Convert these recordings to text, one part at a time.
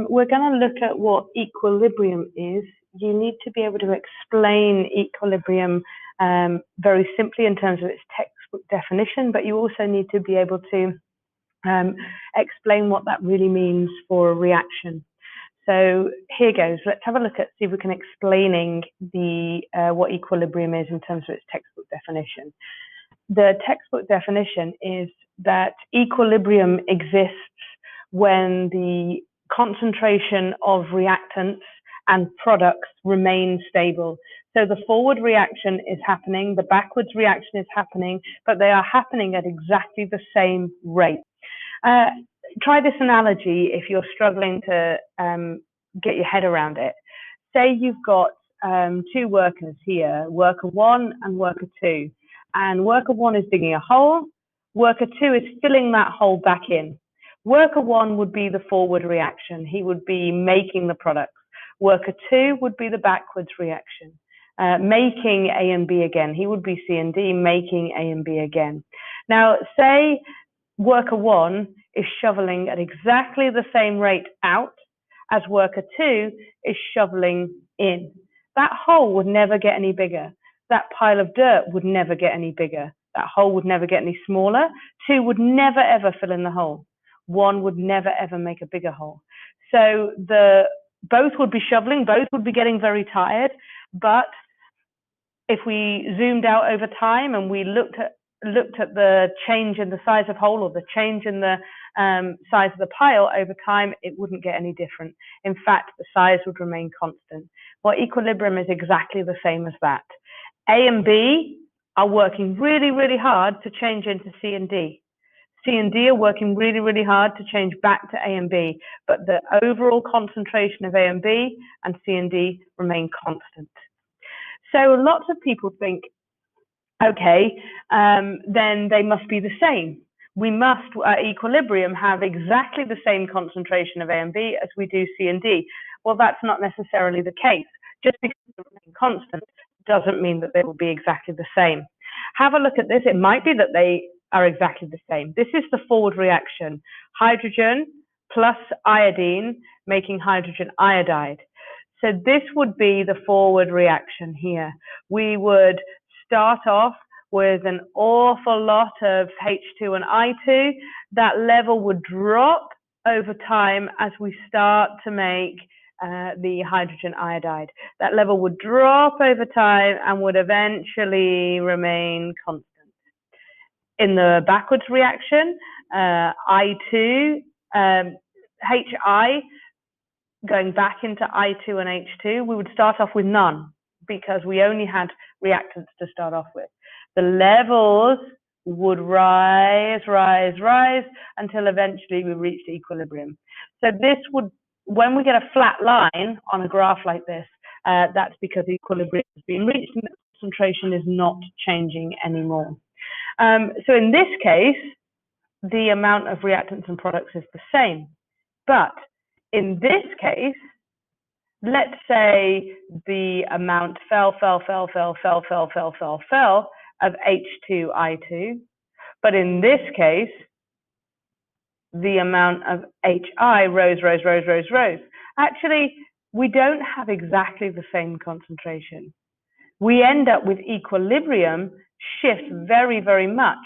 We're going to look at what equilibrium is. You need to be able to explain equilibrium very simply in terms of its textbook definition, but you also need to be able to explain what that really means for a reaction. So here goes. Let's have a look at, see if we can explaining what equilibrium is in terms of its textbook definition. The textbook definition is that equilibrium exists when the concentration of reactants and products remain stable. So the forward reaction is happening, the backwards reaction is happening, but they are happening at exactly the same rate. Try this analogy if you're struggling to get your head around it. Say you've got two workers here, worker 1 and worker 2, and worker 1 is digging a hole, worker 2 is filling that hole back in. Worker 1 would be the forward reaction. He would be making the products. Worker 2 would be the backwards reaction, making A and B again. He would be C and D, making A and B again. Now, say worker 1 is shoveling at exactly the same rate out as worker 2 is shoveling in. That hole would never get any bigger. That pile of dirt would never get any bigger. That hole would never get any smaller. 2 would never ever fill in the hole. 1 would never ever make a bigger hole. So both would be shoveling, both would be getting very tired, but if we zoomed out over time and we looked at the change in the size of hole or the change in the size of the pile over time, it wouldn't get any different. In fact, the size would remain constant. Well, equilibrium is exactly the same as that. A and B are working really, really hard to change into C and D. C and D are working really, really hard to change back to A and B, but the overall concentration of A and B and C and D remain constant. So lots of people think, okay, then they must be the same. We must, at equilibrium, have exactly the same concentration of A and B as we do C and D. Well, that's not necessarily the case. Just because they remain constant doesn't mean that they will be exactly the same. Have a look at this. It might be that they are exactly the same. This is the forward reaction. Hydrogen plus iodine making hydrogen iodide. So this would be the forward reaction here. We would start off with an awful lot of H2 and I2. That level would drop over time as we start to make the hydrogen iodide. That level would drop over time and would eventually remain constant. In the backwards reaction, I2, HI, going back into I2 and H2, we would start off with none because we only had reactants to start off with. The levels would rise, rise, rise until eventually we reached equilibrium. So this would, when we get a flat line on a graph like this, that's because equilibrium has been reached and the concentration is not changing anymore. So in this case, the amount of reactants and products is the same. But in this case, let's say the amount fell of H2I2. But in this case, the amount of HI rose. Actually, we don't have exactly the same concentration. We end up with equilibrium shift very, very much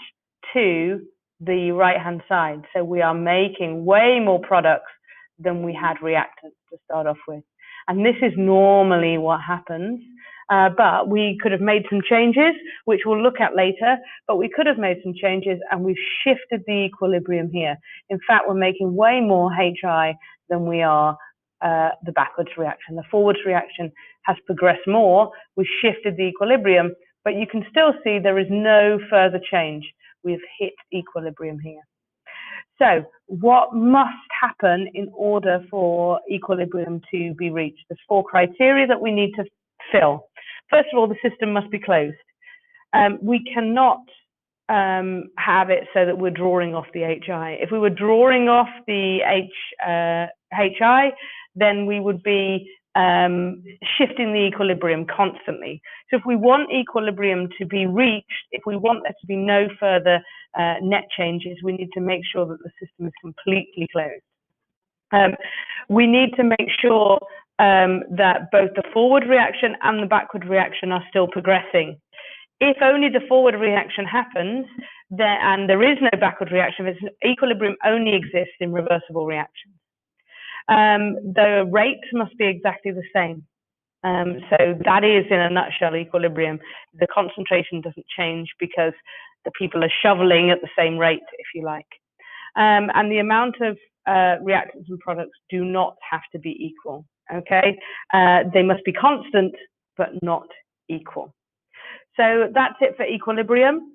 to the right-hand side. So we are making way more products than we had reactants to start off with. And this is normally what happens. But we could have made some changes, which we'll look at later, but we could have made some changes and we've shifted the equilibrium here. In fact, we're making way more HI than we are the backwards reaction. The forwards reaction has progressed more. We've shifted the equilibrium, but you can still see there is no further change. We've hit equilibrium here. So what must happen in order for equilibrium to be reached? There's 4 criteria that we need to fill. First of all, the system must be closed. We cannot have it so that we're drawing off the HI. If we were drawing off the HI, then we would be shifting the equilibrium constantly. So if we want equilibrium to be reached, if we want there to be no further net changes, we need to make sure that the system is completely closed. We need to make sure that both the forward reaction and the backward reaction are still progressing. If only the forward reaction happens, and there is no backward reaction, equilibrium only exists in reversible reactions. The rate must be exactly the same. So that is, in a nutshell, equilibrium. The concentration doesn't change because the people are shoveling at the same rate, if you like. And the amount of reactants and products do not have to be equal. Okay, they must be constant, but not equal. So that's it for equilibrium.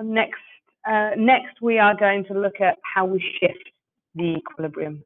Next, we are going to look at how we shift the equilibrium.